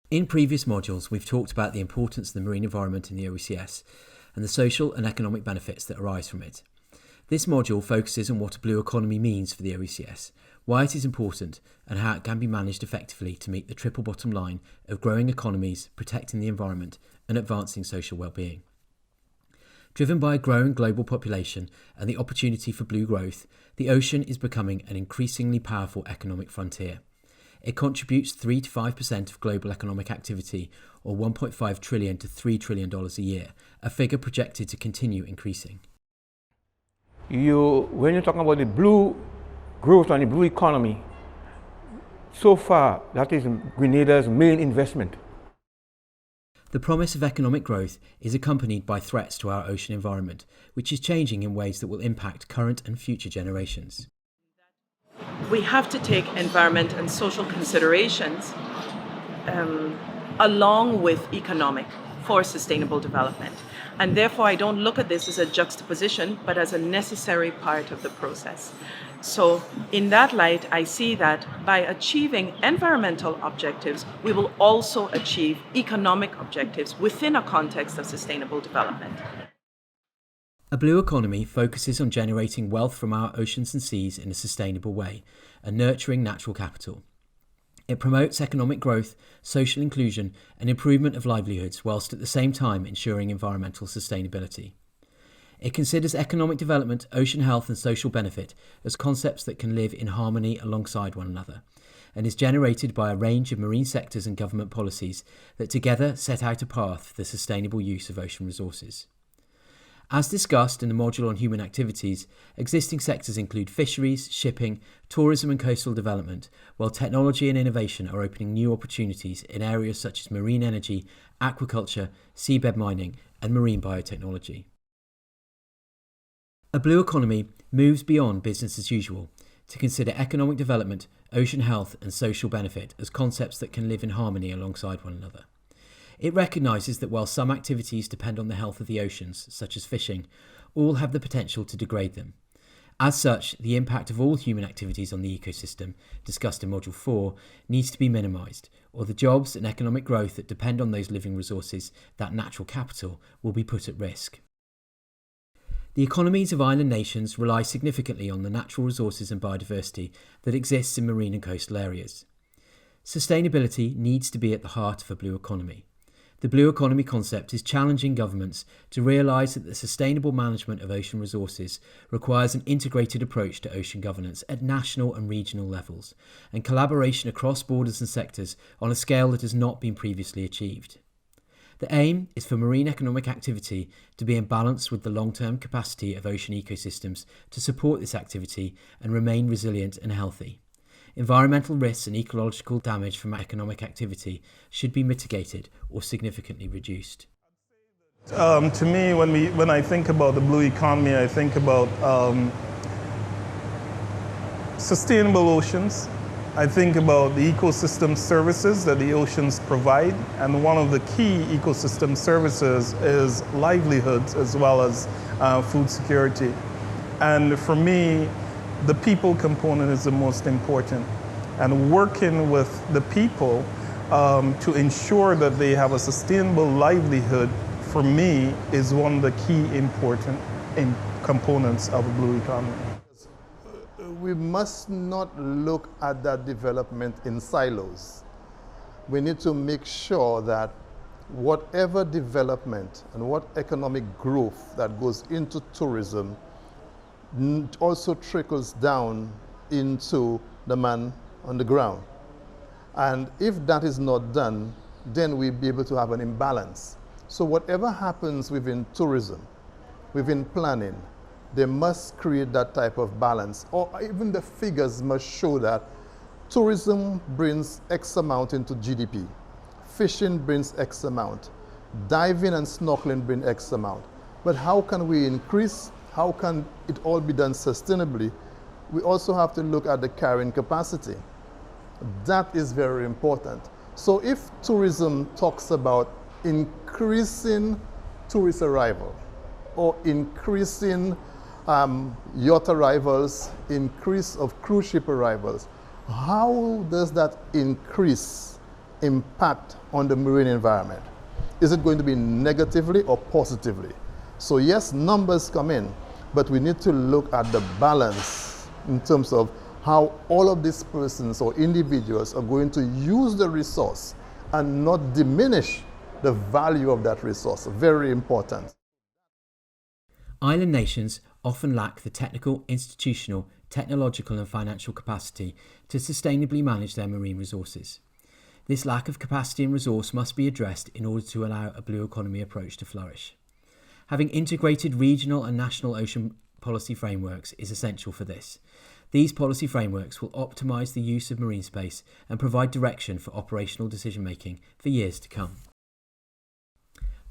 In previous modules, we've talked about the importance of the marine environment in the OECS and the social and economic benefits that arise from it. This module focuses on what a blue economy means for the OECS, why it is important, and how it can be managed effectively to meet the triple bottom line of growing economies, protecting the environment, and advancing social well-being. Driven by a growing global population and the opportunity for blue growth, the ocean is becoming an increasingly powerful economic frontier. It contributes 3 to 5% of global economic activity, or $1.5 trillion to $3 trillion a year, a figure projected to continue increasing. When you're talking about the blue growth and the blue economy, so far that is Grenada's main investment. The promise of economic growth is accompanied by threats to our ocean environment, which is changing in ways that will impact current and future generations. We have to take environment and social considerations along with economic for sustainable development. And therefore, I don't look at this as a juxtaposition, but as a necessary part of the process. So in that light, I see that by achieving environmental objectives, we will also achieve economic objectives within a context of sustainable development. A blue economy focuses on generating wealth from our oceans and seas in a sustainable way and nurturing natural capital. It promotes economic growth, social inclusion, and improvement of livelihoods, whilst at the same time ensuring environmental sustainability. It considers economic development, ocean health, and social benefit as concepts that can live in harmony alongside one another, and is generated by a range of marine sectors and government policies that together set out a path for the sustainable use of ocean resources. As discussed in the module on human activities, existing sectors include fisheries, shipping, tourism and coastal development, while technology and innovation are opening new opportunities in areas such as marine energy, aquaculture, seabed mining and marine biotechnology. A blue economy moves beyond business as usual to consider economic development, ocean health and social benefit as concepts that can live in harmony alongside one another. It recognises that while some activities depend on the health of the oceans, such as fishing, all have the potential to degrade them. As such, the impact of all human activities on the ecosystem, discussed in Module 4, needs to be minimised, or the jobs and economic growth that depend on those living resources, that natural capital, will be put at risk. The economies of island nations rely significantly on the natural resources and biodiversity that exists in marine and coastal areas. Sustainability needs to be at the heart of a blue economy. The blue economy concept is challenging governments to realise that the sustainable management of ocean resources requires an integrated approach to ocean governance at national and regional levels, and collaboration across borders and sectors on a scale that has not been previously achieved. The aim is for marine economic activity to be in balance with the long-term capacity of ocean ecosystems to support this activity and remain resilient and healthy. Environmental risks and ecological damage from economic activity should be mitigated or significantly reduced. To me, when I think about the blue economy, I think about sustainable oceans. I think about the ecosystem services that the oceans provide, and one of the key ecosystem services is livelihoods as well as food security. And for me, the people component is the most important, and working with the people to ensure that they have a sustainable livelihood, for me, is one of the key important components of a blue economy. We must not look at that development in silos. We need to make sure that whatever development and what economic growth that goes into tourism also trickles down into the man on the ground. And if that is not done, then we'll be able to have an imbalance. So whatever happens within tourism, within planning, they must create that type of balance, or even the figures must show that tourism brings X amount into GDP, fishing brings X amount, diving and snorkeling bring X amount. But how can we increase? How can it all be done sustainably? We also have to look at the carrying capacity. That is very important. So if tourism talks about increasing tourist arrival or increasing yacht arrivals, increase of cruise ship arrivals, how does that increase impact on the marine environment? Is it going to be negatively or positively? So yes, numbers come in, but we need to look at the balance in terms of how all of these persons or individuals are going to use the resource and not diminish the value of that resource. Very important. Island nations often lack the technical, institutional, technological and financial capacity to sustainably manage their marine resources. This lack of capacity and resource must be addressed in order to allow a blue economy approach to flourish. Having integrated regional and national ocean policy frameworks is essential for this. These policy frameworks will optimise the use of marine space and provide direction for operational decision making for years to come.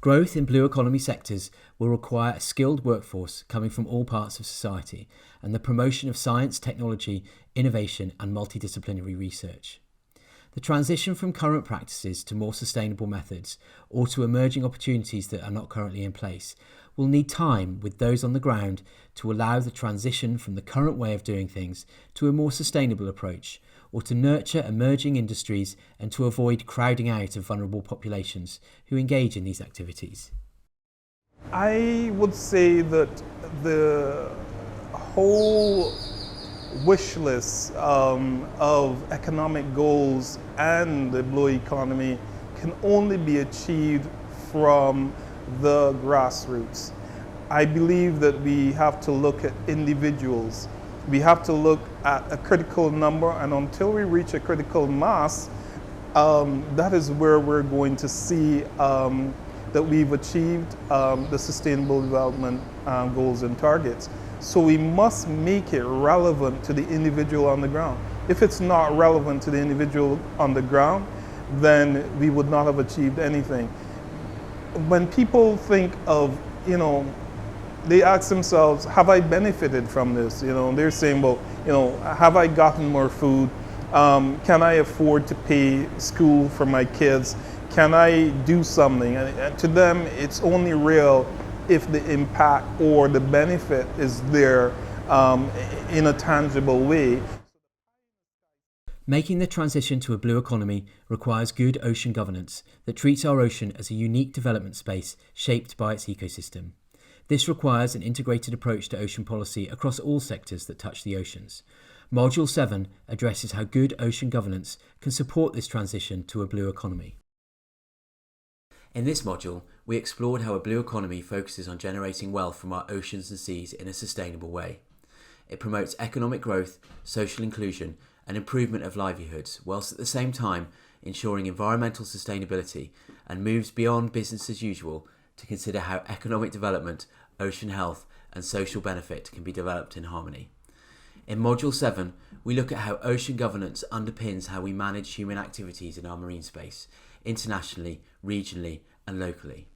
Growth in blue economy sectors will require a skilled workforce coming from all parts of society and the promotion of science, technology, innovation and multidisciplinary research. The transition from current practices to more sustainable methods or to emerging opportunities that are not currently in place will need time with those on the ground to allow the transition from the current way of doing things to a more sustainable approach, or to nurture emerging industries and to avoid crowding out of vulnerable populations who engage in these activities. I would say that the whole wish list of economic goals and the blue economy can only be achieved from the grassroots. I believe that we have to look at individuals. We have to look at a critical number, and until we reach a critical mass, that is where we're going to see that we've achieved the Sustainable Development Goals and targets. So we must make it relevant to the individual on the ground. If it's not relevant to the individual on the ground, then we would not have achieved anything. When people think of, they ask themselves, have I benefited from this? They're saying, well, have I gotten more food? Can I afford to pay school for my kids? Can I do something? And to them, it's only real if the impact or the benefit is there in a tangible way. Making the transition to a blue economy requires good ocean governance that treats our ocean as a unique development space shaped by its ecosystem. This requires an integrated approach to ocean policy across all sectors that touch the oceans. Module 7 addresses how good ocean governance can support this transition to a blue economy. In this module, we explored how a blue economy focuses on generating wealth from our oceans and seas in a sustainable way. It promotes economic growth, social inclusion, and improvement of livelihoods, whilst at the same time ensuring environmental sustainability, and moves beyond business as usual to consider how economic development, ocean health, and social benefit can be developed in harmony. In Module 7, we look at how ocean governance underpins how we manage human activities in our marine space, internationally, regionally, and locally.